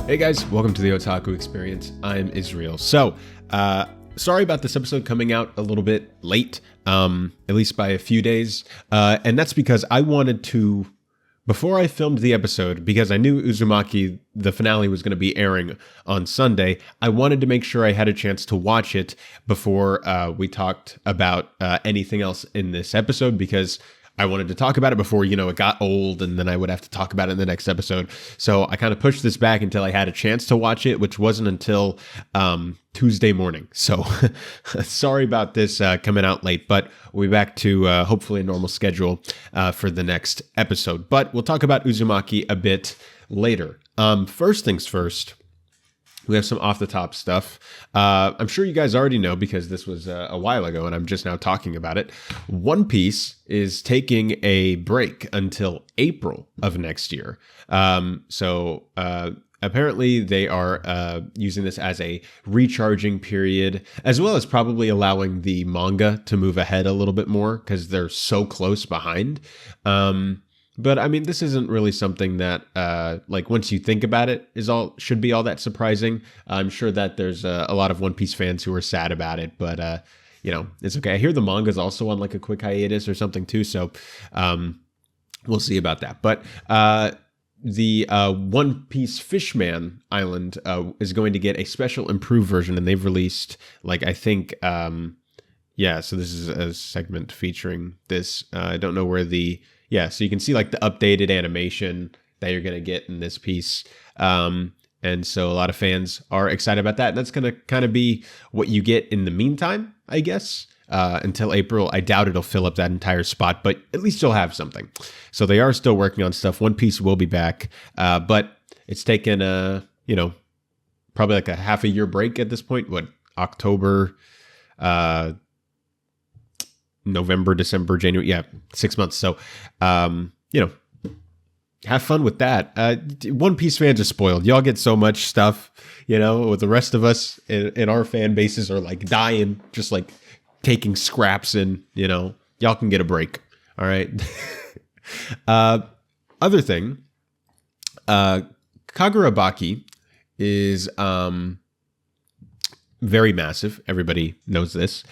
Hey guys, welcome to the Otaku Experience. I'm Israel. So, sorry about this episode coming out a little bit late, at least by a few days. And that's because I wanted to, before I filmed the episode, because I knew Uzumaki, the finale, was going to be airing on Sunday, I wanted to make sure I had a chance to watch it before we talked about anything else in this episode, because I wanted to talk about it before, it got old and then I would have to talk about it in the next episode. So I kind of pushed this back until I had a chance to watch it, which wasn't until Tuesday morning. So sorry about this coming out late, but we'll be back to hopefully a normal schedule for the next episode. But we'll talk about Uzumaki a bit later. First things first. We have some off-the-top stuff. I'm sure you guys already know because this was a while ago and I'm just now talking about it. One Piece is taking a break until April of next year. So apparently they are using this as a recharging period, as well as probably allowing the manga to move ahead a little bit more because they're so close behind. But I mean, this isn't really something that, once you think about it, should be all that surprising. I'm sure that there's a lot of One Piece fans who are sad about it, but it's okay. I hear the manga's also on like a quick hiatus or something too, so we'll see about that. But the One Piece Fishman Island is going to get a special improved version, and they've released so this is a segment featuring this. I don't know where so you can see like the updated animation that you're going to get in this piece. And so a lot of fans are excited about that. And that's going to kind of be what you get in the meantime, I guess, until April. I doubt it'll fill up that entire spot, but at least you'll have something. So they are still working on stuff. One Piece will be back, but it's taken, probably like a half a year break at this point. October, November, December, January, 6 months. So, have fun with that. One Piece fans are spoiled. Y'all get so much stuff, with the rest of us in our fan bases are like dying, just like taking scraps and, y'all can get a break. All right. Other thing, Kagurabaki is very massive. Everybody knows this.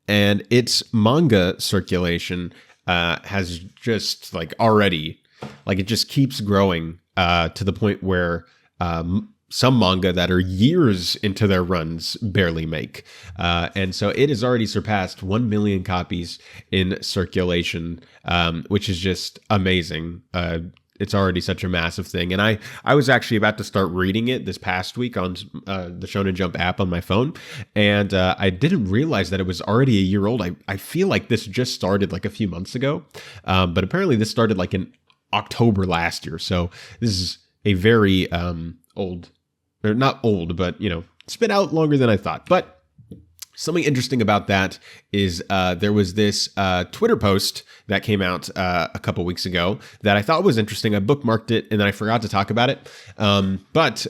And its manga circulation has just already, it just keeps growing to the point where some manga that are years into their runs barely make. And so it has already surpassed 1 million copies in circulation, which is just amazing. It's already such a massive thing. And I was actually about to start reading it this past week on the Shonen Jump app on my phone. And I didn't realize that it was already a year old. I feel like this just started a few months ago. But apparently this started in October last year. So this is a very old, or not old, but it's been out longer than I thought. But something interesting about that is there was this Twitter post that came out a couple weeks ago that I thought was interesting. I bookmarked it and then I forgot to talk about it. But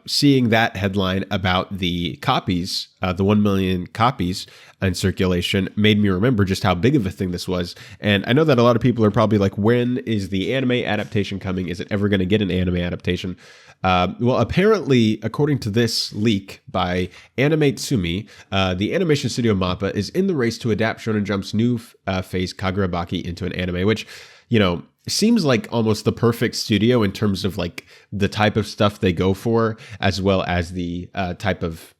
seeing that headline about the copies, the 1 million copies in circulation, made me remember just how big of a thing this was. And I know that a lot of people are probably like, when is the anime adaptation coming? Is it ever going to get an anime adaptation? Well, apparently, according to this leak by Anime Tsumi, the animation studio MAPPA is in the race to adapt Shonen Jump's new phase Kagurabaki into an anime, which, seems like almost the perfect studio in terms of the type of stuff they go for, as well as the type of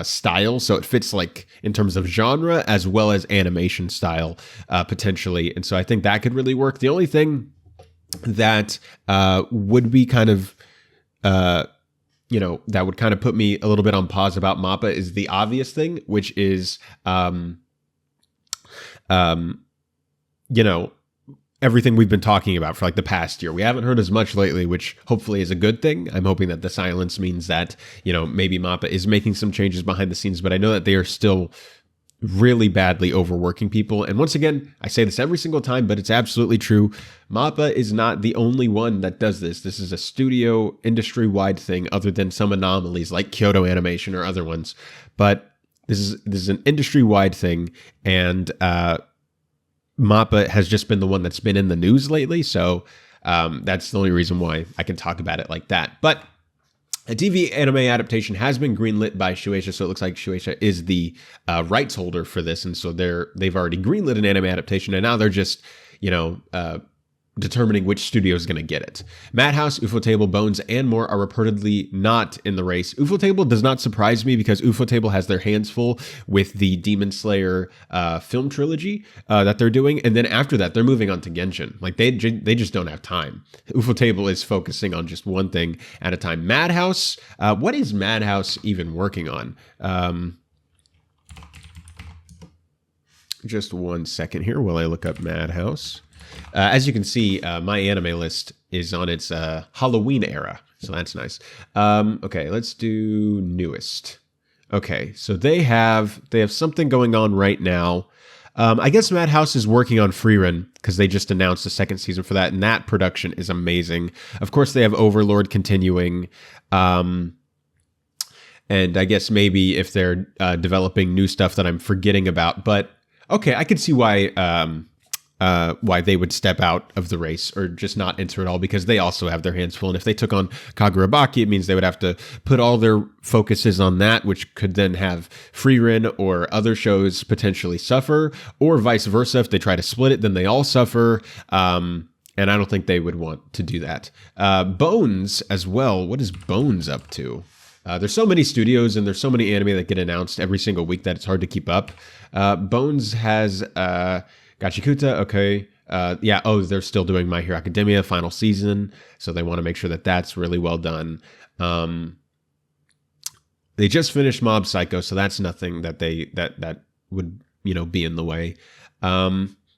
style. So it fits in terms of genre as well as animation style, potentially. And so I think that could really work. The only thing that would be kind of that would kind of put me a little bit on pause about MAPPA is the obvious thing, which is, everything we've been talking about for the past year. We haven't heard as much lately, which hopefully is a good thing. I'm hoping that the silence means that, maybe MAPPA is making some changes behind the scenes, but I know that they are still really badly overworking people. And once again, I say this every single time, but it's absolutely true. MAPPA is not the only one that does this. This is a studio industry-wide thing, other than some anomalies like Kyoto Animation or other ones. But this is an industry-wide thing, and MAPPA has just been the one that's been in the news lately. So that's the only reason why I can talk about it like that. But A TV anime adaptation has been greenlit by Shueisha, so it looks like Shueisha is the rights holder for this, and so they've already greenlit an anime adaptation, and now they're just, determining which studio is going to get it. Madhouse, Ufotable, Bones, and more are reportedly not in the race. Ufotable does not surprise me because Ufotable has their hands full with the Demon Slayer film trilogy that they're doing, and then after that, they're moving on to Genshin. Like they just don't have time. Ufotable is focusing on just one thing at a time. Madhouse, what is Madhouse even working on? Just 1 second here while I look up Madhouse. As you can see, my anime list is on its Halloween era, so that's nice. Okay, let's do newest. Okay, so they have something going on right now. I guess Madhouse is working on Freerun because they just announced the second season for that, and that production is amazing. Of course, they have Overlord continuing, and I guess maybe if they're developing new stuff that I'm forgetting about, but okay, I could see why they would step out of the race or just not enter at all, because they also have their hands full. And if they took on Kagurabaki, it means they would have to put all their focuses on that, which could then have Freerun or other shows potentially suffer, or vice versa. If they try to split it, then they all suffer. And I don't think they would want to do that. Bones as well. What is Bones up to? There's so many studios and there's so many anime that get announced every single week that it's hard to keep up. Bones has Gachikuta, okay. They're still doing My Hero Academia final season, so they want to make sure that that's really well done. They just finished Mob Psycho, so that's nothing that that would be in the way.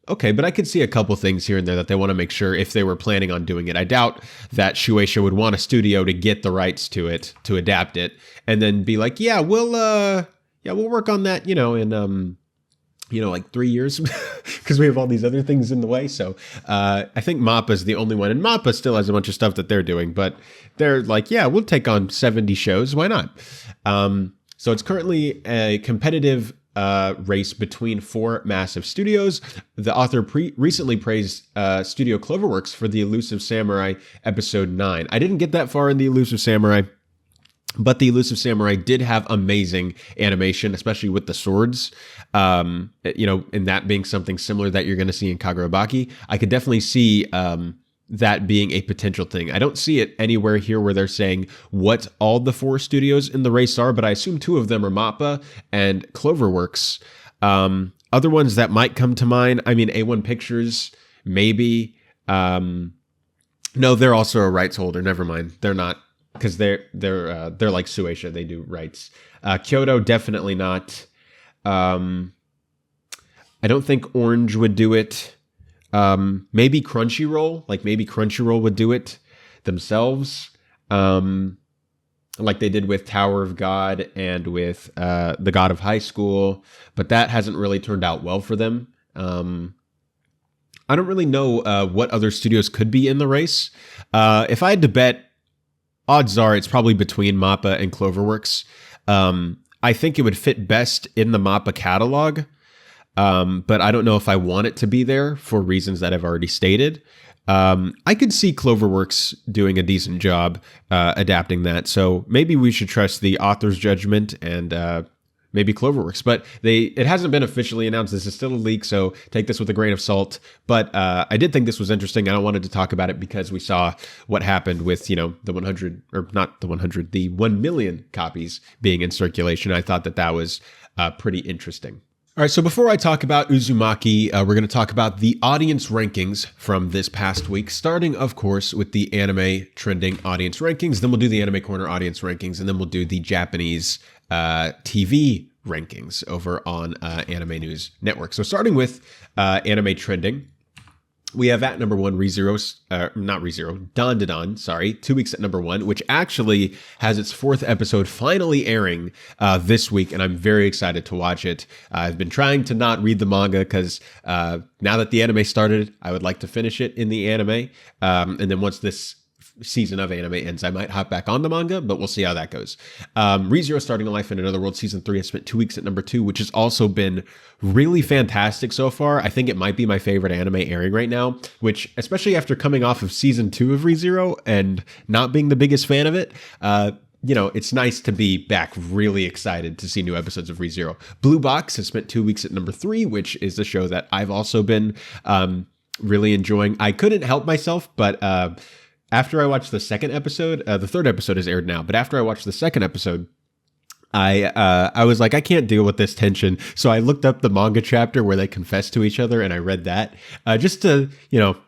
Okay, but I could see a couple things here and there that they want to make sure if they were planning on doing it. I doubt that Shueisha would want a studio to get the rights to it, to adapt it, and then be like, we'll work on that, in like 3 years, because we have all these other things in the way. So I think MAPPA is the only one, and MAPPA still has a bunch of stuff that they're doing, but they're like, we'll take on 70 shows. Why not? So it's currently a competitive race between 4 massive studios. The author recently praised Studio Cloverworks for the Elusive Samurai episode 9. I didn't get that far in the Elusive Samurai, but the Elusive Samurai did have amazing animation, especially with the swords. And that being something similar that you're going to see in Kagurabaki. I could definitely see that being a potential thing. I don't see it anywhere here where they're saying what all the 4 studios in the race are, but I assume 2 of them are MAPPA and Cloverworks. Other ones that might come to mind, I mean, A1 Pictures, maybe. No, they're also a rights holder. Never mind. They're not, because they're like Shueisha. They do rights. Kyoto, definitely not. I don't think Orange would do it. Maybe Crunchyroll, maybe Crunchyroll would do it themselves, like they did with Tower of God and with The God of High School, but that hasn't really turned out well for them. I don't really know what other studios could be in the race. If I had to bet, odds are it's probably between MAPPA and Cloverworks. I think it would fit best in the MAPPA catalog. But I don't know if I want it to be there for reasons that I've already stated. I could see Cloverworks doing a decent job adapting that. So maybe we should trust the author's judgment and maybe Cloverworks. But it hasn't been officially announced. This is still a leak, so take this with a grain of salt. But I did think this was interesting. I wanted to talk about it because we saw what happened with, the 100, or not the 100, the 1 million copies being in circulation. I thought that was pretty interesting. All right, so before I talk about Uzumaki, we're going to talk about the audience rankings from this past week, starting, of course, with the anime trending audience rankings. Then we'll do the Anime Corner audience rankings, and then we'll do the Japanese TV rankings over on Anime News Network. So starting with anime trending, we have at number 1, Don Da Don, 2 weeks at number 1, which actually has its 4th episode finally airing this week, and I'm very excited to watch it. I've been trying to not read the manga because now that the anime started, I would like to finish it in the anime, and then once this season of anime ends, I might hop back on the manga, but we'll see how that goes. ReZero Starting a Life in Another World Season 3 has spent 2 weeks at number 2, which has also been really fantastic so far. I think it might be my favorite anime airing right now, which, especially after coming off of Season 2 of ReZero and not being the biggest fan of it, it's nice to be back really excited to see new episodes of ReZero. Blue Box has spent 2 weeks at number 3, which is the show that I've also been really enjoying. I couldn't help myself, but after I watched the second episode, the third episode is aired now, but after I watched the second episode, I was like, I can't deal with this tension. So I looked up the manga chapter where they confess to each other, and I read that just to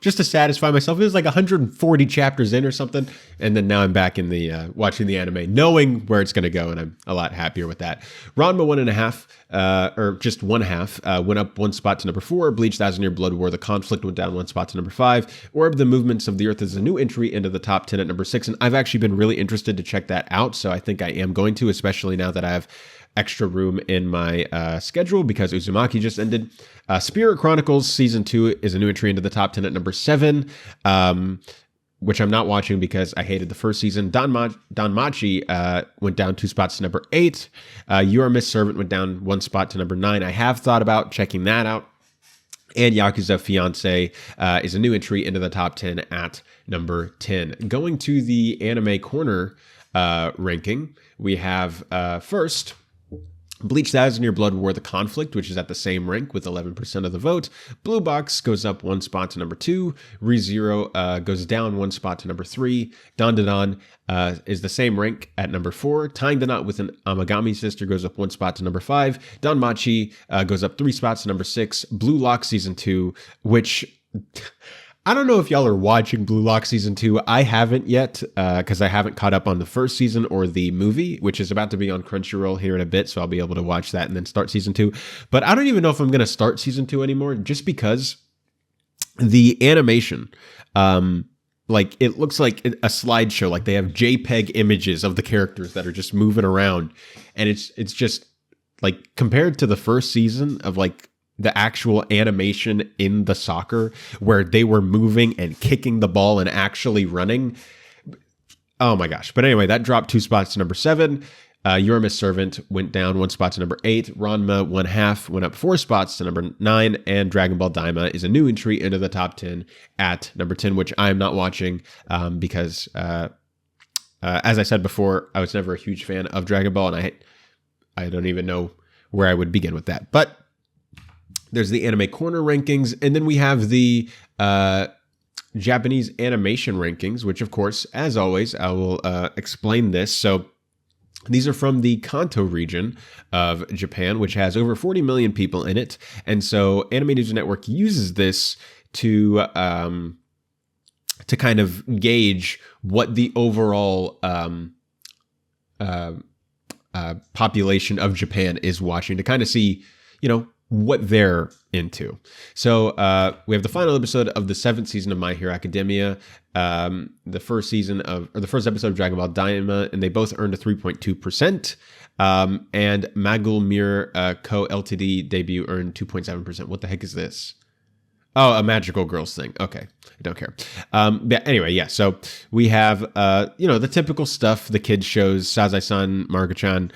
satisfy myself. It was like 140 chapters in or something. And then now I'm back in the watching the anime, knowing where it's going to go, and I'm a lot happier with that. Ranma 1.5, or just 1/2, went up 1 spot to number 4. Bleach 1,000-Year Blood War: The Conflict went down 1 spot to number 5. Orb: The Movements of the Earth is a new entry into the top 10 at number 6, and I've actually been really interested to check that out. So I think I am going to, especially now that I have extra room in my schedule because Uzumaki just ended. Spirit Chronicles Season 2 is a new entry into the top 10 at number 7, which I'm not watching because I hated the first season. Danmachi went down 2 spots to number 8. Your Miss Servant went down 1 spot to number 9. I have thought about checking that out. And Yakuza Fiancé is a new entry into the top 10 at number 10. Going to the Anime Corner ranking, we have first Bleach 1,000-Year Blood War: The Conflict, which is at the same rank with 11% of the vote. Blue Box goes up 1 spot to number 2. ReZero goes down 1 spot to number 3. Dandadan is the same rank at number 4. Tying the Knot with an Amagami Sister goes up 1 spot to number 5. Danmachi goes up 3 spots to number 6. Blue Lock Season 2, which I don't know if y'all are watching Blue Lock Season 2. I haven't yet because I haven't caught up on the first season or the movie, which is about to be on Crunchyroll here in a bit, so I'll be able to watch that and then start Season 2. But I don't even know if I'm going to start Season 2 anymore, just because the animation, it looks like a slideshow. Like they have JPEG images of the characters that are just moving around. And it's just like compared to the first season of like the actual animation in the soccer where they were moving and kicking the ball and actually running. Oh my gosh. But anyway, that dropped 2 spots to number 7. Your Miss Servant went down 1 spot to number 8. Ranma 1/2 went up 4 spots to number 9. And Dragon Ball Daima is a new entry into the top 10 at number 10, which I am not watching because, as I said before, I was never a huge fan of Dragon Ball, and I don't even know where I would begin with that. But there's the Anime Corner rankings, and then we have the Japanese animation rankings, which, of course, as always, I will explain this. So these are from the Kanto region of Japan, which has over 40 million people in it. And so Anime News Network uses this to kind of gauge what the overall population of Japan is watching, to kind of see, what they're into. So we have the final episode of the 7th season of My Hero Academia, the first episode of Dragon Ball Daima, and they both earned a 3.2%. And Magul Mir Co. Ltd. debut earned 2.7%. What the heck is this? Oh, a Magical Girls thing. Okay, I don't care. But anyway, yeah. So we have the typical stuff, the kids shows, Sazai-san, Maruka-chan,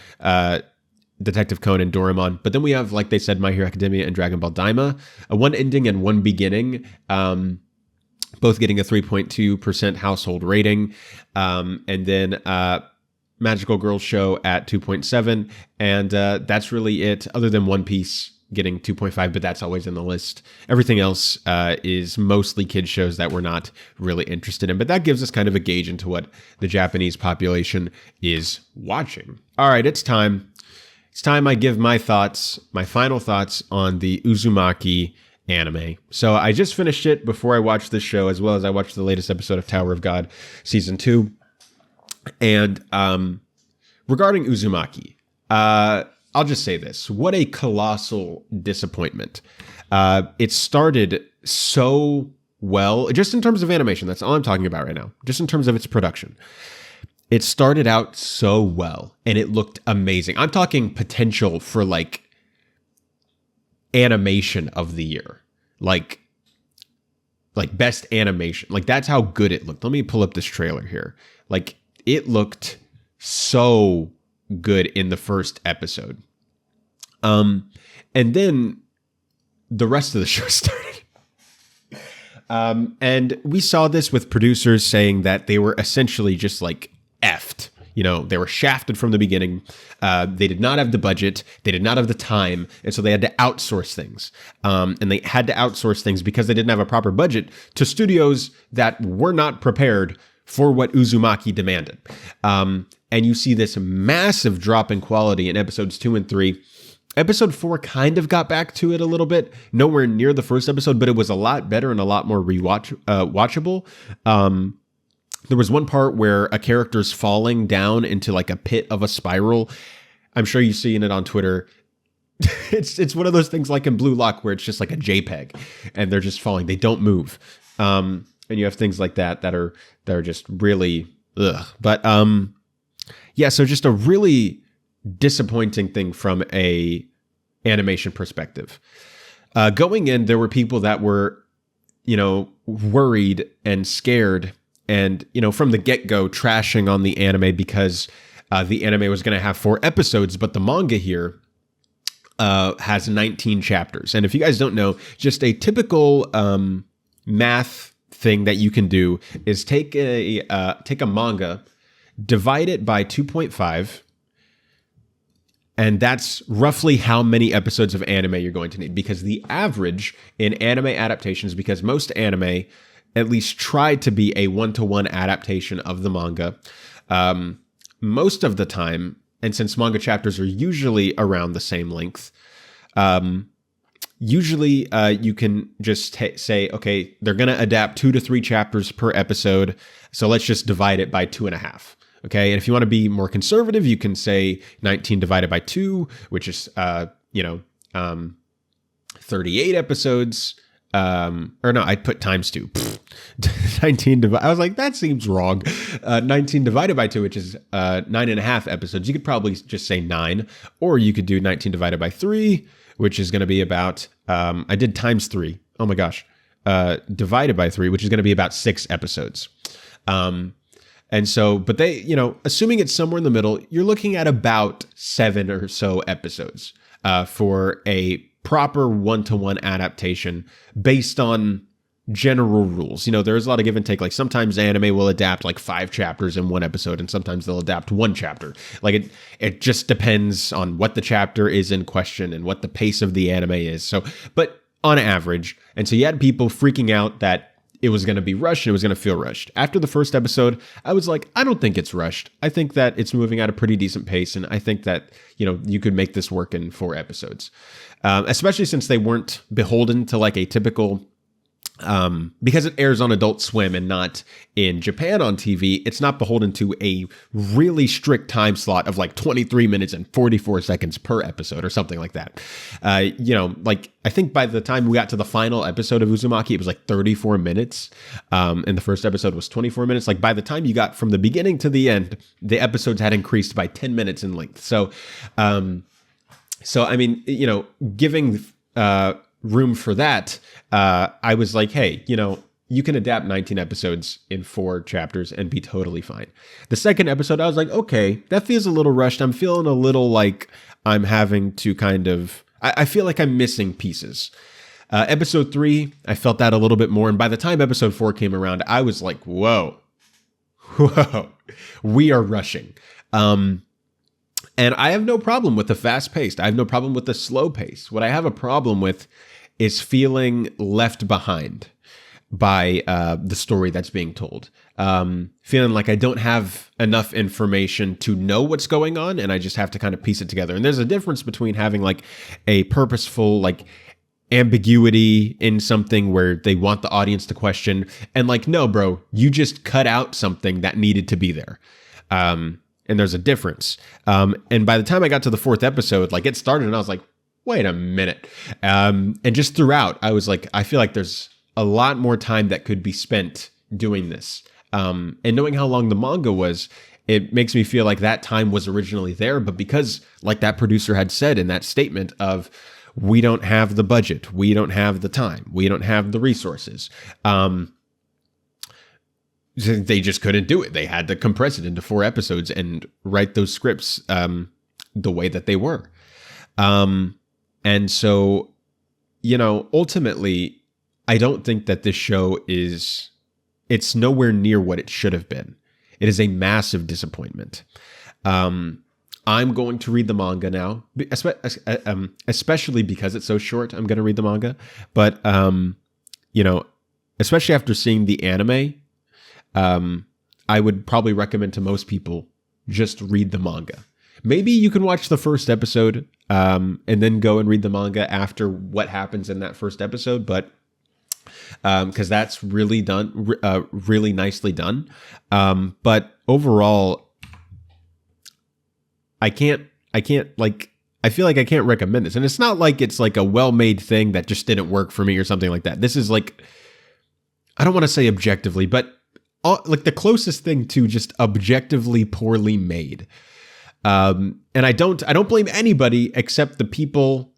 Detective Conan, Doraemon. But then we have, like they said, My Hero Academia and Dragon Ball Daima, one ending and one beginning, both getting a 3.2% household rating. And then Magical Girls Show at 2.7. And that's really it, other than One Piece getting 2.5, but that's always in the list. Everything else is mostly kids shows that we're not really interested in. But that gives us kind of a gauge into what the Japanese population is watching. All right, it's time. It's time I give my final thoughts on the Uzumaki anime. So I just finished it before I watched this show, as well as I watched the latest episode of Tower of God Season 2. And regarding Uzumaki, I'll just say this. What a colossal disappointment. It started so well, just in terms of animation. That's all I'm talking about right now. Just in terms of its production. It started out so well, and it looked amazing. I'm talking potential for, like, animation of the year. Like best animation. Like, that's how good it looked. Let me pull up this trailer here. Like, it looked so good in the first episode. And then the rest of the show started. And we saw this with producers saying that they were essentially just like effed. they were shafted from the beginning. They did not have the budget. They did not have the time. And so they had to outsource things. And they had to outsource things because they didn't have a proper budget to studios that were not prepared for what Uzumaki demanded. And you see this massive drop in quality in episodes 2 and 3. Episode 4 kind of got back to it a little bit, nowhere near the first episode, but it was a lot better and a lot more watchable. There was one part where a character's falling down into like a pit of a spiral. I'm sure you've seen it on Twitter. It's one of those things like in Blue Lock where it's just like a JPEG and they're just falling. They don't move. And you have things like that are just really ugh. But yeah, so just a really disappointing thing from a animation perspective. Going in, there were people that were, worried and scared and, from the get-go trashing on the anime because the anime was going to have 4 episodes, but the manga here has 19 chapters. And if you guys don't know, just a typical math thing that you can do is take a manga, divide it by 2.5, and that's roughly how many episodes of anime you're going to need. Because the average in anime adaptations, because most anime at least try to be a 1-to-1 adaptation of the manga, most of the time, and since manga chapters are usually around the same length, usually you can just say, okay, they're going to adapt 2 to 3 chapters per episode, so let's just divide it by 2.5. Okay, and if you want to be more conservative, you can say 19 divided by 2, which is 38 episodes. Or no, I'd put times 2. 19 I was like, that seems wrong. 19 divided by 2, which is 9.5 episodes. You could probably just say 9, or you could do 19 divided by 3, which is going to be about. I did times 3. Oh my gosh, divided by 3, which is going to be about 6 episodes. And so, but they, assuming it's somewhere in the middle, you're looking at about 7 or so episodes for a proper 1-to-1 adaptation based on general rules. There's a lot of give and take. Like sometimes anime will adapt like 5 chapters in one episode, and sometimes they'll adapt 1 chapter. Like it just depends on what the chapter is in question and what the pace of the anime is. So, but on average, and so you had people freaking out that it was going to be rushed and it was going to feel rushed. After the first episode, I was like, I don't think it's rushed. I think that it's moving at a pretty decent pace. And I think that, you could make this work in 4 episodes, especially since they weren't beholden to like a typical, because it airs on Adult Swim and not in Japan on TV, it's not beholden to a really strict time slot of like 23 minutes and 44 seconds per episode or something like that. Like I think by the time we got to the final episode of Uzumaki, it was like 34 minutes. And the first episode was 24 minutes. Like by the time you got from the beginning to the end, the episodes had increased by 10 minutes in length. So I mean, giving, room for that, I was like, hey, you can adapt 19 episodes in 4 chapters and be totally fine. The second episode, I was like, okay, that feels a little rushed. I'm feeling a little like I'm having to I feel like I'm missing pieces. Episode 3, I felt that a little bit more. And by the time episode 4 came around, I was like, whoa, we are rushing. And I have no problem with the fast paced. I have no problem with the slow pace. What I have a problem with is feeling left behind by the story that's being told. Feeling like I don't have enough information to know what's going on, and I just have to kind of piece it together. And there's a difference between having like a purposeful like ambiguity in something where they want the audience to question, and like, no, bro, you just cut out something that needed to be there. And there's a difference. And by the time I got to the 4th episode, like it started and I was like, wait a minute. And just throughout, I was like, I feel like there's a lot more time that could be spent doing this. And knowing how long the manga was, it makes me feel like that time was originally there. But because like that producer had said in that statement of, we don't have the budget, we don't have the time, we don't have the resources, they just couldn't do it. They had to compress it into 4 episodes and write those scripts the way that they were. And so, ultimately, I don't think that this show it's nowhere near what it should have been. It is a massive disappointment. I'm going to read the manga now, especially because it's so short. I'm going to read the manga, but especially after seeing the anime, I would probably recommend to most people just read the manga. Maybe you can watch the first episode and then go and read the manga after what happens in that first episode, but because that's really done, really nicely done. But overall, I feel like I can't recommend this. And it's not like it's like a well-made thing that just didn't work for me or something like that. This is like, I don't want to say objectively, but like the closest thing to just objectively poorly made. And I don't blame anybody except the people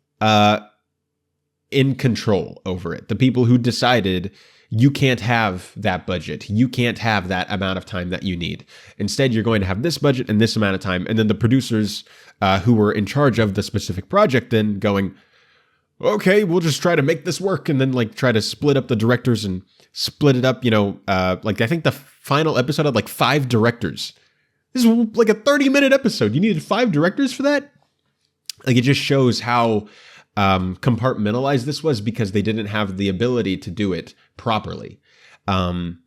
in control over it. The people who decided you can't have that budget. You can't have that amount of time that you need. Instead, you're going to have this budget and this amount of time. And then the producers who were in charge of the specific project then going, okay, we'll just try to make this work. And then like try to split up the directors and split it up, like I think the final episode had like 5 directors. This is like a 30-minute episode. You needed 5 directors for that? Like it just shows how compartmentalized this was because they didn't have the ability to do it properly. And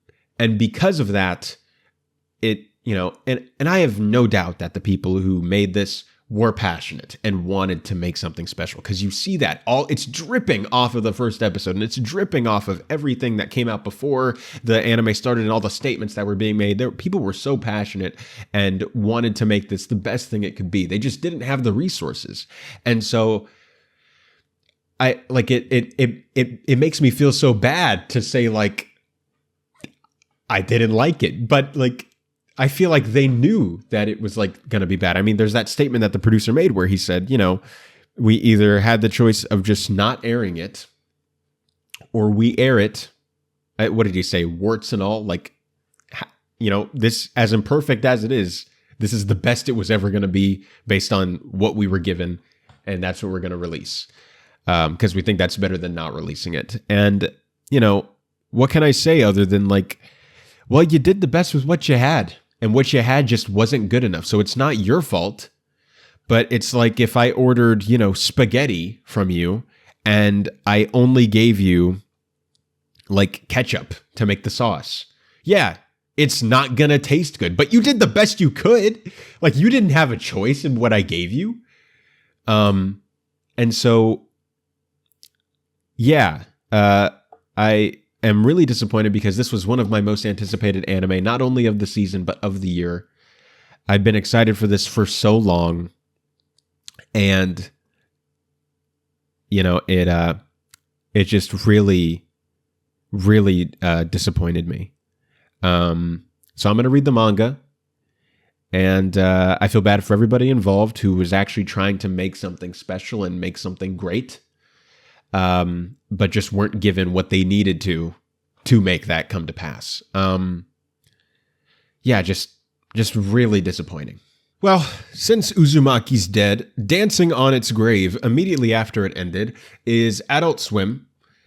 because of that, it, and I have no doubt that the people who made this were passionate and wanted to make something special, because you see that it's dripping off of the first episode, and it's dripping off of everything that came out before the anime started and all the statements that were being made. People were so passionate and wanted to make this the best thing it could be. They just didn't have the resources. And so I like it makes me feel so bad to say like I didn't like it, but like I feel like they knew that it was like going to be bad. I mean, there's that statement that the producer made where he said, we either had the choice of just not airing it or we air it. What did he say? Warts and all, like, this as imperfect as it is, this is the best it was ever going to be based on what we were given. And that's what we're going to release. Because we think that's better than not releasing it. And, what can I say other than like, well, you did the best with what you had. And what you had just wasn't good enough. So it's not your fault. But it's like if I ordered, spaghetti from you and I only gave you like ketchup to make the sauce. Yeah, it's not going to taste good. But you did the best you could. Like you didn't have a choice in what I gave you. And so, yeah, I am really disappointed because this was one of my most anticipated anime, not only of the season, but of the year. I've been excited for this for so long. And, it just really, really disappointed me. So I'm going to read the manga. And I feel bad for everybody involved who was actually trying to make something special and make something great. But just weren't given what they needed to make that come to pass. Just really disappointing. Well, since Uzumaki's dead, dancing on its grave immediately after it ended is Adult Swim,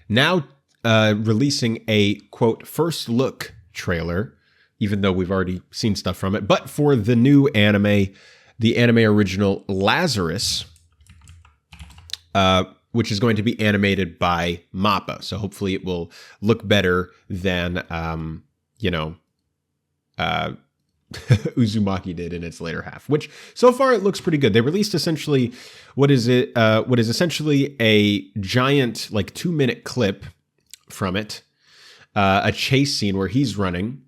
now releasing a, quote, first look trailer, even though we've already seen stuff from it, but for the new anime, the anime original Lazarus, which is going to be animated by MAPPA. So hopefully it will look better than, Uzumaki did in its later half, which so far it looks pretty good. They released essentially what is essentially a giant, like 2-minute clip from it, a chase scene where he's running,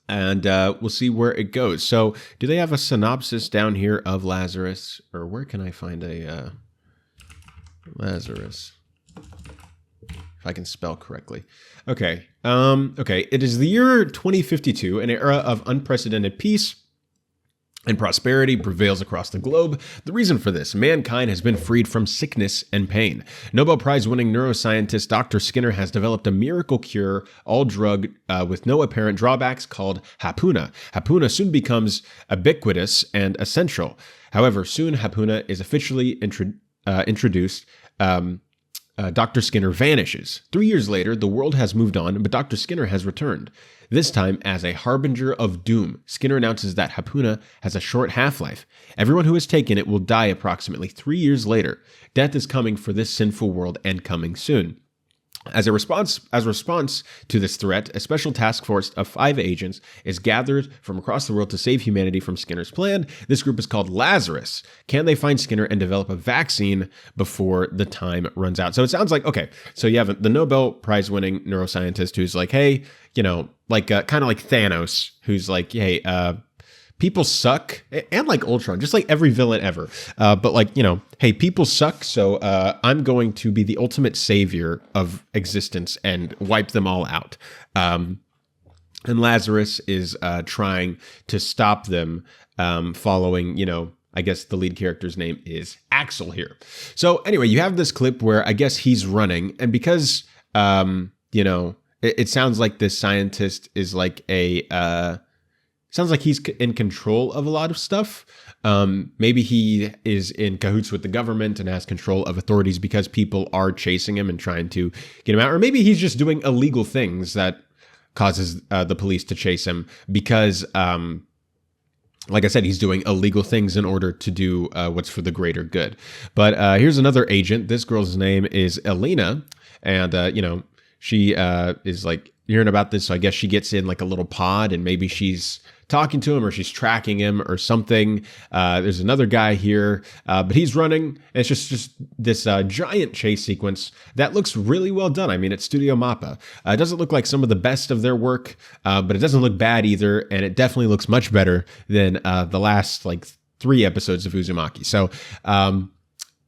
and we'll see where it goes. So do they have a synopsis down here of Lazarus, or where can I find a... Lazarus, if I can spell correctly. Okay. It is the year 2052, an era of unprecedented peace and prosperity prevails across the globe. The reason for this, mankind has been freed from sickness and pain. Nobel Prize-winning neuroscientist Dr. Skinner has developed a miracle cure, all drug with no apparent drawbacks, called Hapuna. Hapuna soon becomes ubiquitous and essential. However, soon Hapuna is officially introduced Dr. Skinner vanishes. 3 years later, the world has moved on, but Dr. Skinner has returned. This time as a harbinger of doom. Skinner announces that Hapuna has a short half-life. Everyone who has taken it will die approximately 3 years later. Death is coming for this sinful world and coming soon. As a response to this threat, a special task force of 5 agents is gathered from across the world to save humanity from Skinner's plan. This group is called Lazarus. Can they find Skinner and develop a vaccine before the time runs out? So it sounds like, okay, so you have the Nobel Prize winning neuroscientist who's like, hey, you know, like kind of like Thanos, who's like, hey, people suck, and like Ultron, just like every villain ever. But like, you know, hey, people suck, so I'm going to be the ultimate savior of existence and wipe them all out. And Lazarus is trying to stop them, following, you know, I guess the lead character's name is Axel here. So anyway, you have this clip where I guess he's running, and because, you know, it sounds like this scientist is like sounds like he's in control of a lot of stuff. Maybe he is in cahoots with the government and has control of authorities because people are chasing him and trying to get him out. Or maybe he's just doing illegal things that causes the police to chase him because, like I said, he's doing illegal things in order to do what's for the greater good. But here's another agent. This girl's name is Elena. And, you know, she is like hearing about this. So I guess she gets in like a little pod and maybe she's talking to him or she's tracking him or something. There's another guy here, but he's running. It's just this giant chase sequence that looks really well done. I mean, it's Studio MAPPA. It doesn't look like some of the best of their work, but it doesn't look bad either. And it definitely looks much better than the last like 3 episodes of Uzumaki. So,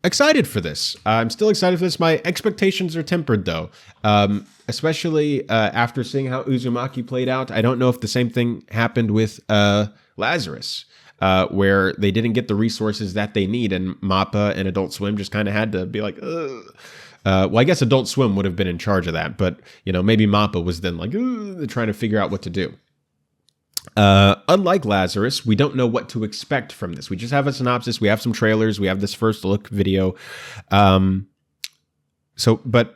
excited for this. I'm still excited for this. My expectations are tempered though, especially after seeing how Uzumaki played out. I don't know if the same thing happened with Lazarus, where they didn't get the resources that they need, and MAPPA and Adult Swim just kind of had to be like, ugh. Well, I guess Adult Swim would have been in charge of that, but you know, maybe MAPPA was then like trying to figure out what to do. Unlike Lazarus, we don't know what to expect from this. We just have a synopsis. We have some trailers. We have this first look video. But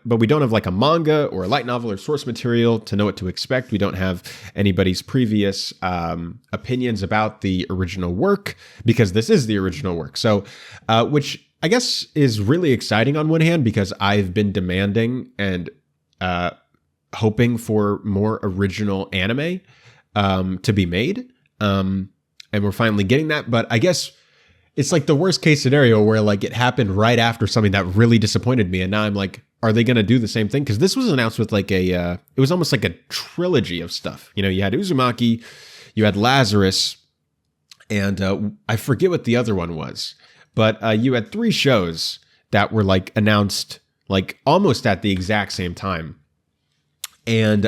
we don't have like a manga or a light novel or source material to know what to expect. We don't have anybody's previous opinions about the original work because this is the original work. So, which I guess is really exciting on one hand because I've been demanding and hoping for more original anime to be made. And we're finally getting that. But I guess it's like the worst case scenario where like it happened right after something that really disappointed me. And now I'm like, are they going to do the same thing? Because this was announced with like it was almost like a trilogy of stuff. You know, you had Uzumaki, you had Lazarus, and I forget what the other one was. But you had 3 shows that were like announced like almost at the exact same time. And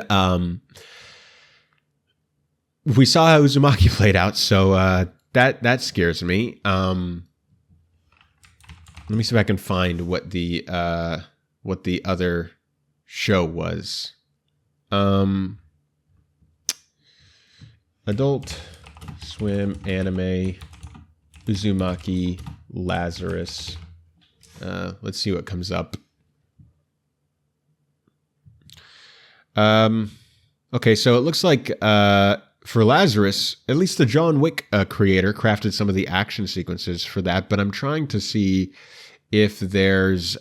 we saw how Uzumaki played out, so that scares me. Let me see if I can find what the other show was. Adult Swim, Anime, Uzumaki, Lazarus. Let's see what comes up. Okay, so it looks like for Lazarus, at least the John Wick creator crafted some of the action sequences for that, but I'm trying to see if there's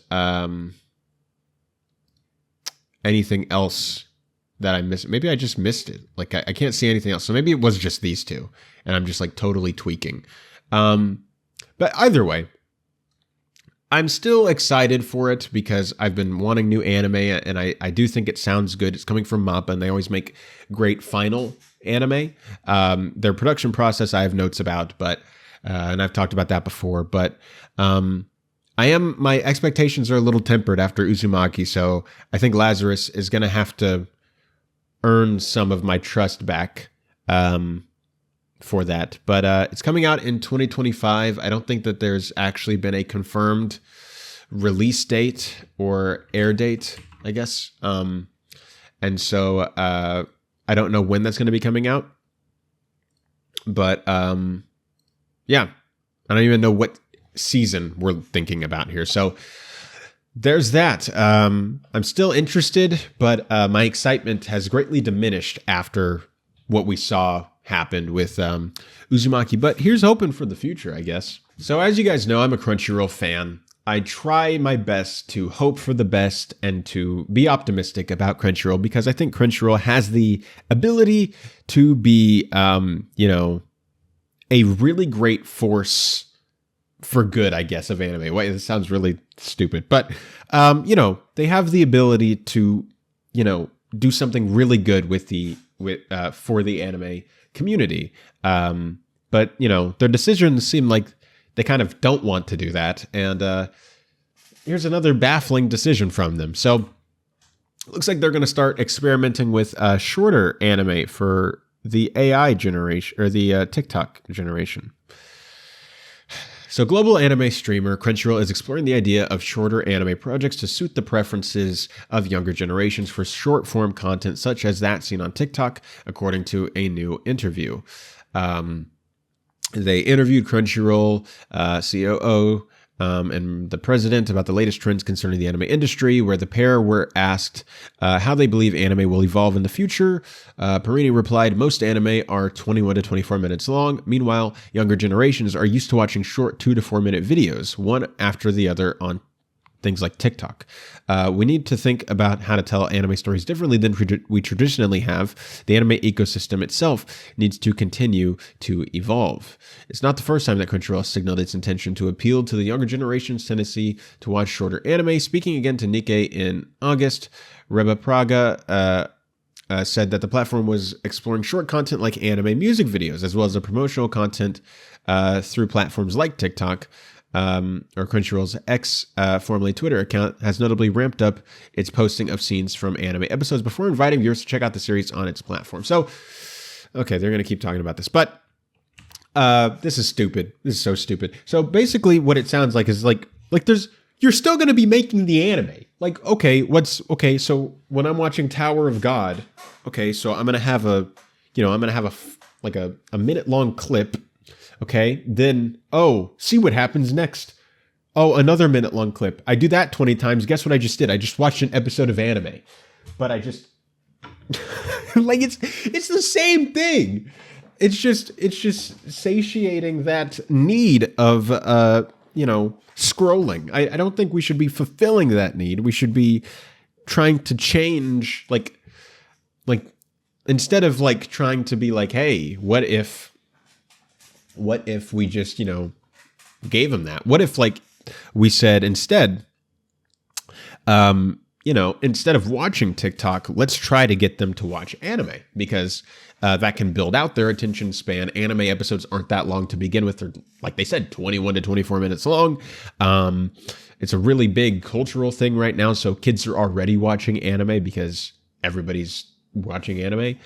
anything else that I missed. Maybe I just missed it. Like I can't see anything else. So maybe it was just these 2 and I'm just like totally tweaking. But either way, I'm still excited for it because I've been wanting new anime and I do think it sounds good. It's coming from MAPPA and they always make great final anime. Their production process I have notes about, but and I've talked about that before, but my expectations are a little tempered after Uzumaki, so I think Lazarus is going to have to earn some of my trust back for that. But it's coming out in 2025. I don't think that there's actually been a confirmed release date or air date, I guess. And so I don't know when that's going to be coming out. But yeah, I don't even know what season we're thinking about here. So there's that. I'm still interested, but my excitement has greatly diminished after what we saw happened with Uzumaki. But here's hoping for the future, I guess. So as you guys know, I'm a Crunchyroll fan. I try my best to hope for the best and to be optimistic about Crunchyroll because I think Crunchyroll has the ability to be, a really great force for good, I guess, of anime. Wait, this sounds really stupid, but they have the ability to, do something really good for the anime community. But their decisions seem like they kind of don't want to do that, and here's another baffling decision from them. So, looks like they're going to start experimenting with shorter anime for the AI generation or the TikTok generation. So global anime streamer Crunchyroll is exploring the idea of shorter anime projects to suit the preferences of younger generations for short-form content such as that seen on TikTok, according to a new interview. They interviewed Crunchyroll COO and the president about the latest trends concerning the anime industry, where the pair were asked how they believe anime will evolve in the future. Perini replied, most anime are 21 to 24 minutes long. Meanwhile, younger generations are used to watching short 2 to 4 minute videos, one after the other on things like TikTok. We need to think about how to tell anime stories differently than we traditionally have. The anime ecosystem itself needs to continue to evolve. It's not the first time that Crunchyroll signaled its intention to appeal to the younger generation's tendency to watch shorter anime. Speaking again to Nikkei in August, Reba Praga said that the platform was exploring short content like anime music videos, as well as the promotional content through platforms like TikTok. Or Crunchyroll's X, formerly Twitter account, has notably ramped up its posting of scenes from anime episodes before inviting viewers to check out the series on its platform. So, okay, they're going to keep talking about this, but this is stupid. This is so stupid. So basically what it sounds like is like you're still going to be making the anime. Like, okay, so when I'm watching Tower of God, okay, so I'm going to have a minute long clip. Okay, then, see what happens next. Oh, another minute long clip. I do that 20 times. Guess what I just did? I just watched an episode of anime. But I just like it's the same thing. It's just satiating that need of scrolling. I don't think we should be fulfilling that need. We should be trying to change like instead of like trying to be like, hey, what if we just, gave them that? What if like we said instead, instead of watching TikTok, let's try to get them to watch anime because that can build out their attention span. Anime episodes aren't that long to begin with. They're, like they said, 21 to 24 minutes long. It's a really big cultural thing right now. So kids are already watching anime because everybody's watching anime.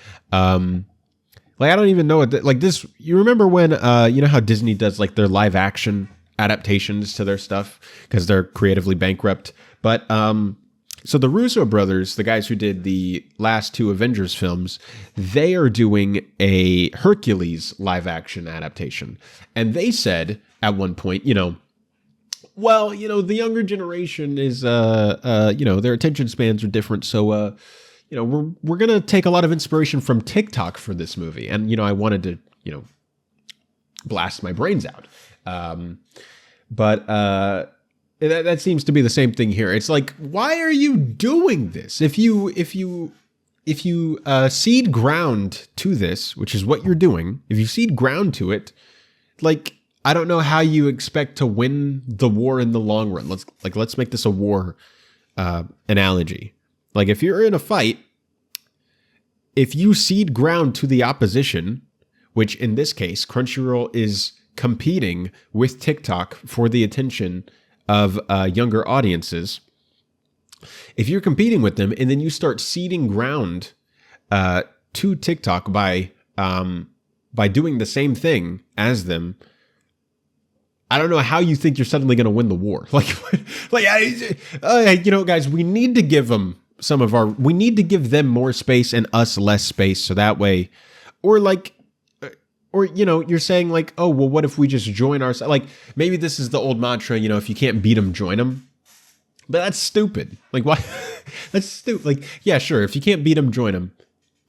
Like, I don't even know what, like this, you remember when, how Disney does like their live action adaptations to their stuff because they're creatively bankrupt. But, so the Russo brothers, the guys who did the last 2 Avengers films, they are doing a Hercules live action adaptation. And they said at one point, the younger generation is, their attention spans are different. So, we're going to take a lot of inspiration from TikTok for this movie. And, I wanted to, blast my brains out. But that seems to be the same thing here. It's like, why are you doing this? If you seed ground to this, which is what you're doing, if you seed ground to it, like, I don't know how you expect to win the war in the long run. Let's make this a war analogy. Like, if you're in a fight, if you cede ground to the opposition, which in this case, Crunchyroll is competing with TikTok for the attention of younger audiences, if you're competing with them and then you start ceding ground to TikTok by doing the same thing as them, I don't know how you think you're suddenly going to win the war. Guys, we need to give them we need to give them more space and us less space. So that way, you're saying like, oh, well, what if we just join our, like, maybe this is the old mantra, if you can't beat them, join them. But that's stupid. Like, why? That's stupid. Like, yeah, sure. If you can't beat them, join them.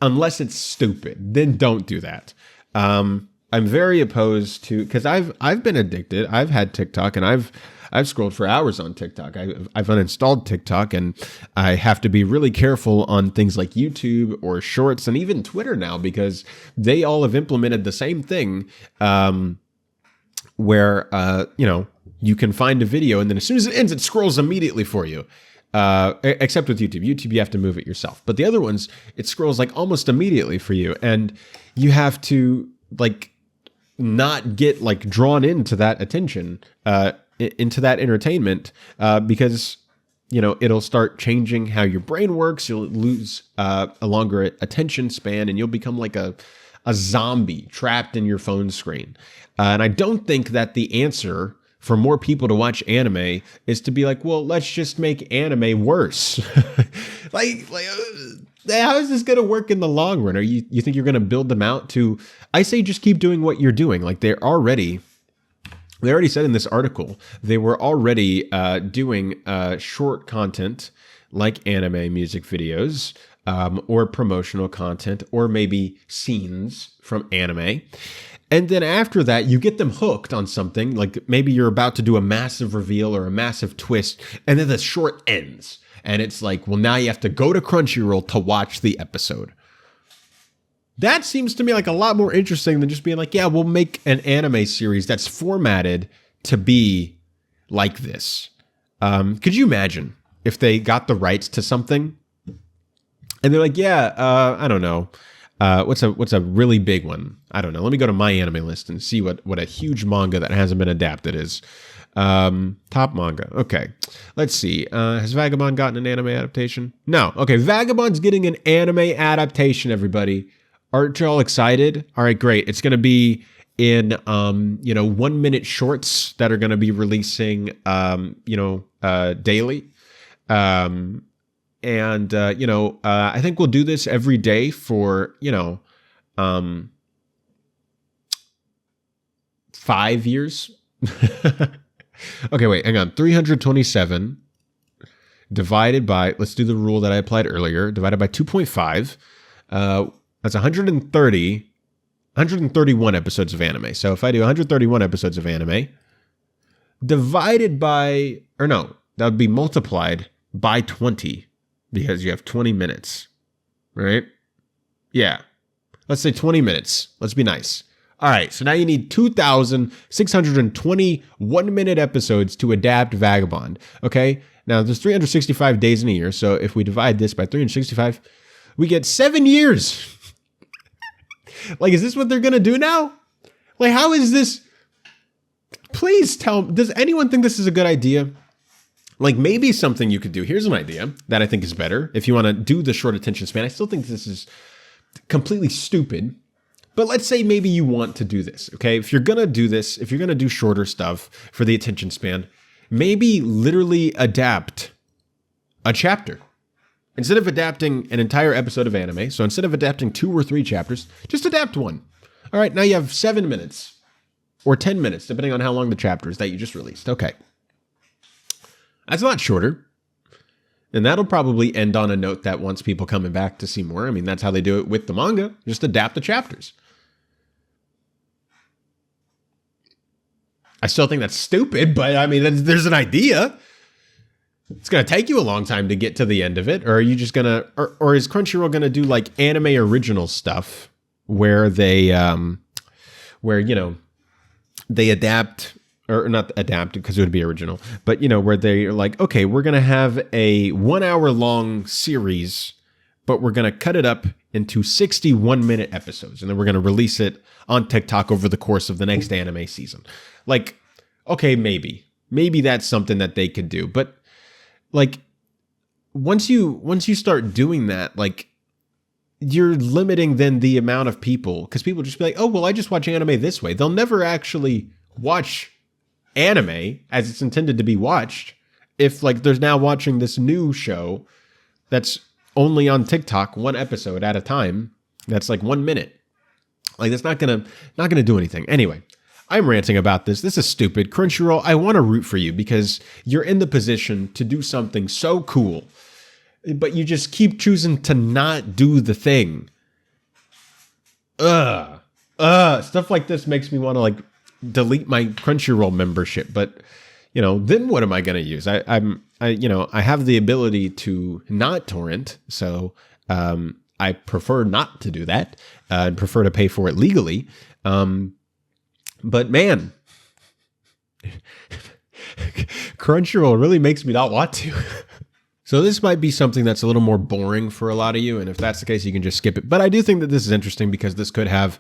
Unless it's stupid, then don't do that. I'm very opposed to, because I've been addicted. I've had TikTok, and I've scrolled for hours on TikTok. I've uninstalled TikTok, and I have to be really careful on things like YouTube or Shorts and even Twitter now, because they all have implemented the same thing, where you can find a video, and then as soon as it ends, it scrolls immediately for you. Except with YouTube. YouTube, you have to move it yourself. But the other ones, it scrolls like almost immediately for you, and you have to like not get like drawn into that attention, into that entertainment, because it'll start changing how your brain works. You'll lose a longer attention span, and you'll become like a zombie trapped in your phone screen. And I don't think that the answer for more people to watch anime is to be like, well, let's just make anime worse. like how is this going to work in the long run? Or you think you're going to build them out to, I say just keep doing what you're doing. Like they already said in this article, they were already doing short content like anime music videos, or promotional content, or maybe scenes from anime. And then after that, you get them hooked on something, like maybe you're about to do a massive reveal or a massive twist, and then the short ends. And it's like, well, now you have to go to Crunchyroll to watch the episode. That seems to me like a lot more interesting than just being like, yeah, we'll make an anime series that's formatted to be like this. Could you imagine if they got the rights to something and they're like, yeah, I don't know. What's a really big one? I don't know. Let me go to my anime list and see what a huge manga that hasn't been adapted is. Top manga. Okay. Let's see. Has Vagabond gotten an anime adaptation? No. Okay. Vagabond's getting an anime adaptation, everybody. Aren't y'all excited? All right, great. It's going to be in, 1 minute shorts that are going to be releasing, daily. I think we'll do this every day for, 5 years. Okay, wait, hang on. 327 divided by, let's do the rule that I applied earlier, divided by 2.5. That's 131 episodes of anime. So if I do 131 episodes of anime, divided by, that would be multiplied by 20. Because you have 20 minutes, right? Yeah. Let's say 20 minutes. Let's be nice. All right. So now you need 2,620 1-minute episodes to adapt Vagabond. Okay. Now there's 365 days in a year. So if we divide this by 365, we get 7 years. Like, is this what they're going to do now? Like, how is this? Please tell me, does anyone think this is a good idea? Like maybe something you could do. Here's an idea that I think is better. If you want to do the short attention span, I still think this is completely stupid. But let's say maybe you want to do this, okay? If you're going to do this, if you're going to do shorter stuff for the attention span, maybe literally adapt a chapter. Instead of adapting an entire episode of anime, so instead of adapting 2 or 3 chapters, just adapt 1. All right, now you have 7 minutes or 10 minutes, depending on how long the chapter is that you just released. Okay. That's a lot shorter. And that'll probably end on a note that wants people coming back to see more. I mean, that's how they do it with the manga. Just adapt the chapters. I still think that's stupid, but I mean, there's an idea. It's going to take you a long time to get to the end of it. Or are you just going to, or is Crunchyroll going to do like anime original stuff where they, they adapt, or not adapted because it would be original, but where they're like, okay, we're going to have a 1 hour long series, but we're going to cut it up into 61 minute episodes. And then we're going to release it on TikTok over the course of the next anime season. Like, okay, maybe that's something that they could do. But like, once you start doing that, like you're limiting then the amount of people, because people just be like, oh, well, I just watch anime this way. They'll never actually watch anime as it's intended to be watched if like there's now watching this new show that's only on TikTok 1 episode at a time that's like 1 minute. Like that's not gonna do anything. Anyway, I'm ranting about this. This is stupid. Crunchyroll, I want to root for you because you're in the position to do something so cool, but you just keep choosing to not do the thing. Stuff like this makes me want to like delete my Crunchyroll membership. But then what am I going to use? I have the ability to not torrent, so I prefer not to do that. I'd prefer to pay for it legally. But man, Crunchyroll really makes me not want to. So this might be something that's a little more boring for a lot of you, and if that's the case, you can just skip it. But I do think that this is interesting because this could have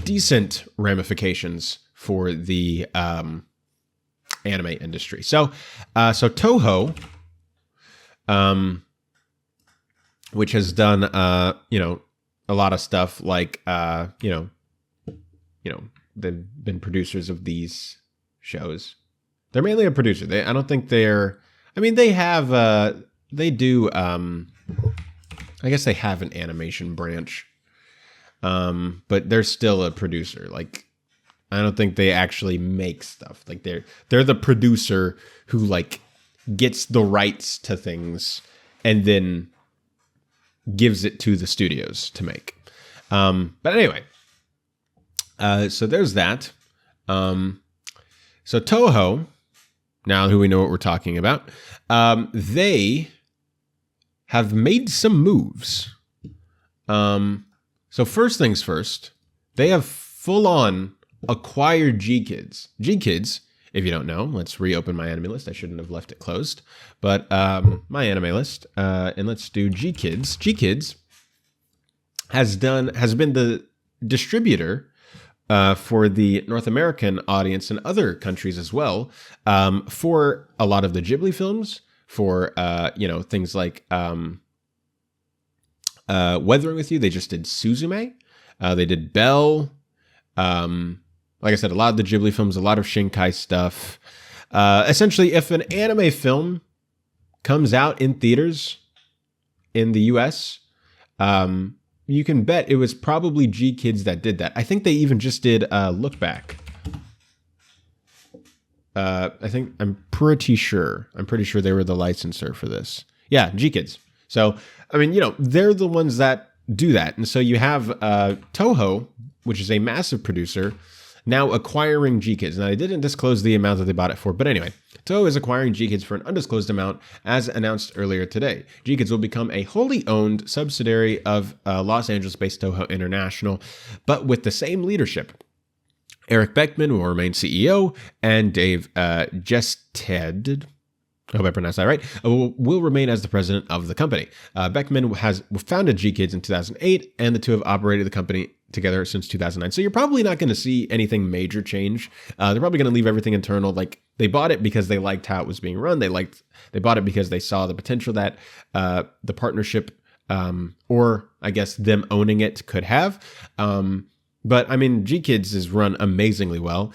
decent ramifications for the anime industry. So Toho, which has done a lot of stuff like they've been producers of these shows. They're mainly a producer. I don't think they're. I mean, they have. They do. I guess they have an animation branch, but they're still a producer. Like, I don't think they actually make stuff. Like they're the producer who like gets the rights to things and then gives it to the studios to make. But anyway, so there's that. So Toho, now who we know what we're talking about, they have made some moves. So first things first, they have full on acquired GKIDS. GKIDS, if you don't know, let's reopen my anime list. I shouldn't have left it closed, but my anime list, and let's do GKIDS. GKIDS has been the distributor for the North American audience and other countries as well, for a lot of the Ghibli films, for things like Weathering with You. They just did Suzume. They did Belle. Like I said, a lot of the Ghibli films, a lot of Shinkai stuff. Essentially, if an anime film comes out in theaters in the US, you can bet it was probably GKIDS that did that. I think they even just did Look Back. I'm pretty sure they were the licensor for this. Yeah, GKIDS. So, I mean, they're the ones that do that. And so you have Toho, which is a massive producer, now acquiring GKIDS. Now, they didn't disclose the amount that they bought it for, but anyway, Toho is acquiring GKIDS for an undisclosed amount, as announced earlier today. GKIDS will become a wholly owned subsidiary of Los Angeles-based Toho International, but with the same leadership. Eric Beckman will remain CEO, and Dave Gested, I hope I pronounced that right, will remain as the president of the company. Beckman has founded GKIDS in 2008, and the two have operated the company together since 2009. So you're probably not going to see anything major change. They're probably going to leave everything internal. Like, they bought it because they liked how it was being run. They bought it because they saw the potential that the partnership, or I guess them owning it, could have. But I mean, GKIDS is run amazingly well.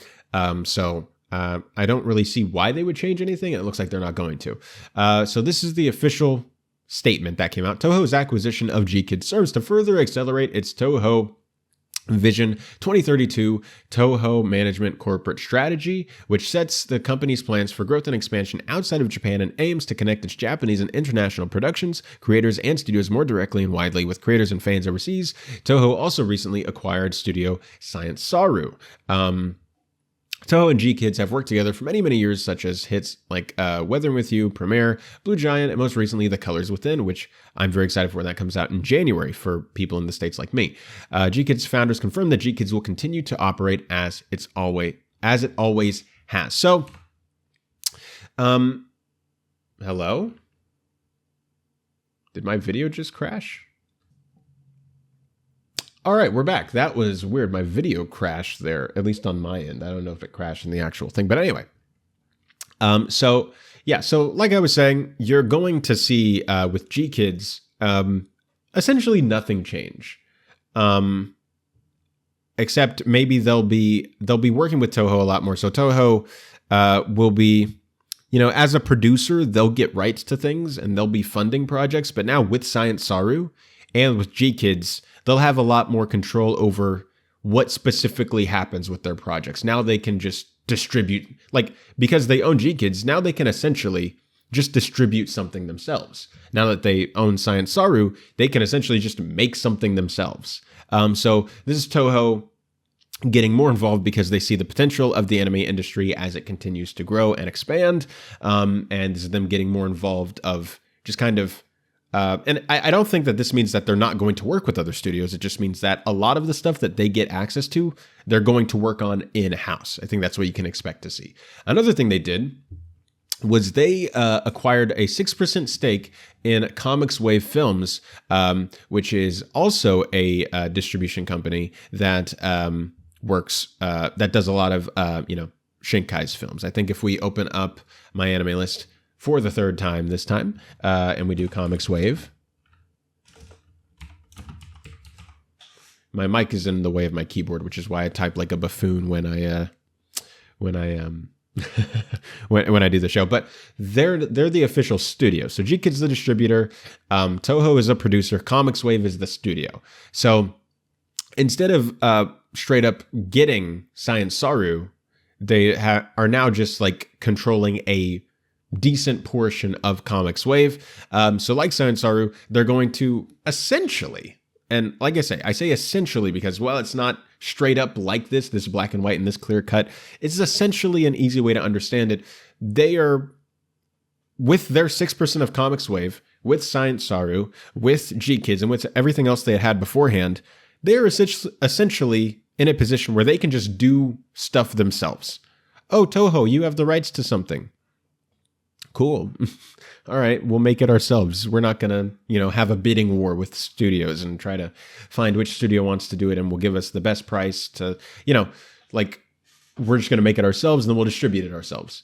So I don't really see why they would change anything. It looks like they're not going to. So this is the official statement that came out. Toho's acquisition of GKIDS serves to further accelerate its Toho Vision 2032 Toho Management Corporate Strategy, which sets the company's plans for growth and expansion outside of Japan and aims to connect its Japanese and international productions, creators, and studios more directly and widely with creators and fans overseas. Toho also recently acquired studio Science Saru. Toho and GKIDS have worked together for many, many years, such as hits like Weathering with You, Premiere, Blue Giant, and most recently The Colors Within, which I'm very excited for when that comes out in January for people in the States like me. GKIDS founders confirmed that GKIDS will continue to operate as it always has. So, hello? Did my video just crash? All right, we're back. That was weird. My video crashed there, at least on my end. I don't know if it crashed in the actual thing, but anyway. So like I was saying, you're going to see with GKIDS essentially nothing change, except maybe they'll be working with Toho a lot more. So Toho will be, as a producer, they'll get rights to things and they'll be funding projects. But now with Science Saru and with GKIDS, they'll have a lot more control over what specifically happens with their projects. Now they can just distribute, like, because they own GKIDS, now they can essentially just distribute something themselves. Now that they own Science Saru, they can essentially just make something themselves. So this is Toho getting more involved because they see the potential of the anime industry as it continues to grow and expand. And this is them getting more involved of just kind of, and I don't think that this means that they're not going to work with other studios. It just means that a lot of the stuff that they get access to, they're going to work on in-house. I think that's what you can expect to see. Another thing they did was they acquired a 6% stake in Comix Wave Films, which is also a distribution company that works, that does a lot of, Shinkai's films. I think if we open up my anime list for the third time this time, and we do Comix Wave, my mic is in the way of my keyboard, which is why I type like a buffoon when I when I do the show. But they're the official studio. So GKIDS the distributor, Toho is a producer, Comix Wave is the studio. So instead of straight up getting Science Saru, they are now just like controlling a decent portion of Comix Wave. So like Science Saru, they're going to essentially, and like I say essentially because, well, it's not straight up like this black and white and this clear cut. It's essentially an easy way to understand it. They are, with their 6% of Comix Wave, with Science Saru, with GKIDS, and with everything else they had beforehand, they're essentially in a position where they can just do stuff themselves. Oh, Toho, you have the rights to something. Cool. All right, we'll make it ourselves. We're not going to, have a bidding war with studios and try to find which studio wants to do it and will give us the best price to, we're just going to make it ourselves and then we'll distribute it ourselves.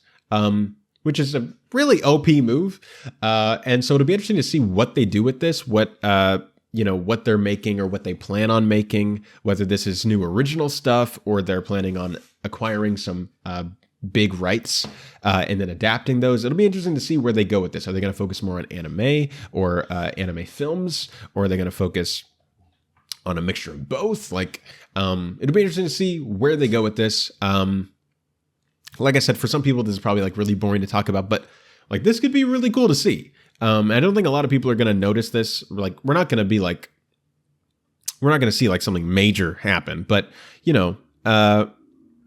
Which is a really OP move. And so it'll be interesting to see what they do with this, what they're making or what they plan on making, whether this is new original stuff or they're planning on acquiring some big rights and then adapting those. It'll be interesting to see where they go with this. Are they going to focus more on anime or anime films, or are they going to focus on a mixture of both? It'll be interesting to see where they go with this. Like I said, for some people, this is probably really boring to talk about, but this could be really cool to see. I don't think a lot of people are going to notice this. We're not going to see something major happen, but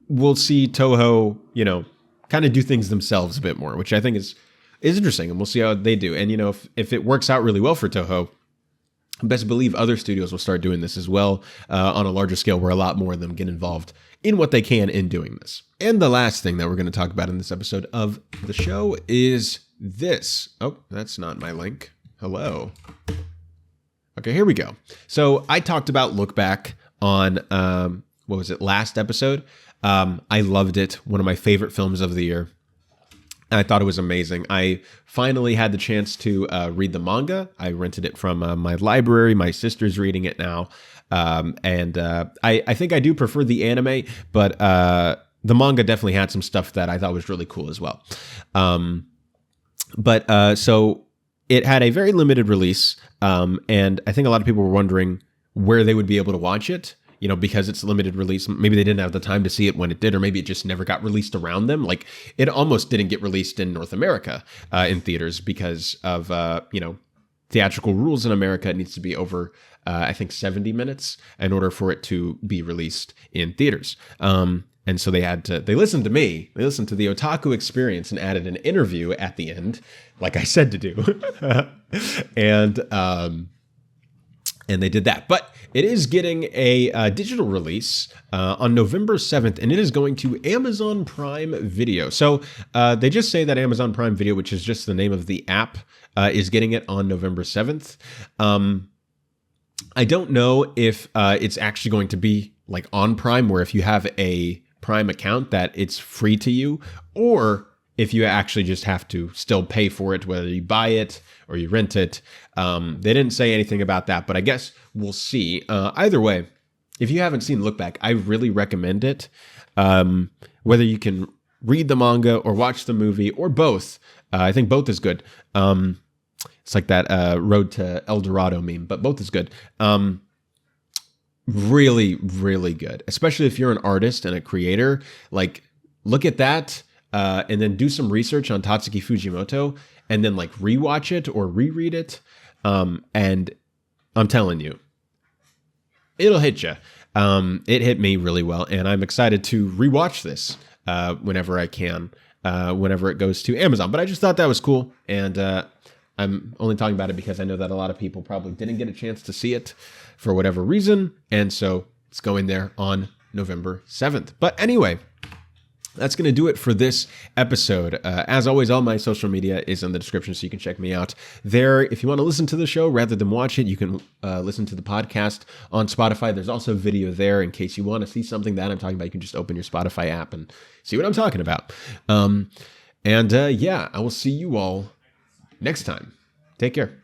we'll see Toho, kind of do things themselves a bit more, which I think is interesting, and we'll see how they do. And if it works out really well for Toho, best believe other studios will start doing this as well on a larger scale, where a lot more of them get involved in what they can in doing this. And the last thing that we're going to talk about in this episode of the show is this. Oh, that's not my link. Hello. Okay, here we go. So I talked about Look Back on, last episode. I loved it. One of my favorite films of the year. I thought it was amazing. I finally had the chance to read the manga. I rented it from my library. My sister's reading it now. And I think I do prefer the anime, but the manga definitely had some stuff that I thought was really cool as well. So it had a very limited release. And I think a lot of people were wondering where they would be able to watch it. Because it's limited release, maybe they didn't have the time to see it when it did, or maybe it just never got released around them. It almost didn't get released in North America in theaters because of, theatrical rules in America. It needs to be over, I think, 70 minutes in order for it to be released in theaters. And so they listened to me, they listened to the Otaku Experience and added an interview at the end, like I said to do. And they did that. But it is getting a digital release on November 7th, and it is going to Amazon Prime Video. So they just say that Amazon Prime Video, which is just the name of the app, is getting it on November 7th. I don't know if it's actually going to be on Prime, where if you have a Prime account that it's free to you, or if you actually just have to still pay for it, whether you buy it or you rent it. They didn't say anything about that, but I guess we'll see. Either way, if you haven't seen Look Back, I really recommend it. Whether you can read the manga or watch the movie or both, I think both is good. It's like that Road to El Dorado meme, but both is good. Really, really good, especially if you're an artist and a creator. Like, look at that, and then do some research on Tatsuki Fujimoto, and then like rewatch it or reread it. And I'm telling you, it'll hit you. It hit me really well, and I'm excited to rewatch this whenever I can, whenever it goes to Amazon. But I just thought that was cool, and I'm only talking about it because I know that a lot of people probably didn't get a chance to see it for whatever reason, and so it's going there on November 7th. But anyway, that's going to do it for this episode. As always, all my social media is in the description, so you can check me out there. If you want to listen to the show rather than watch it, you can listen to the podcast on Spotify. There's also video there in case you want to see something that I'm talking about. You can just open your Spotify app and see what I'm talking about. Yeah, I will see you all next time. Take care.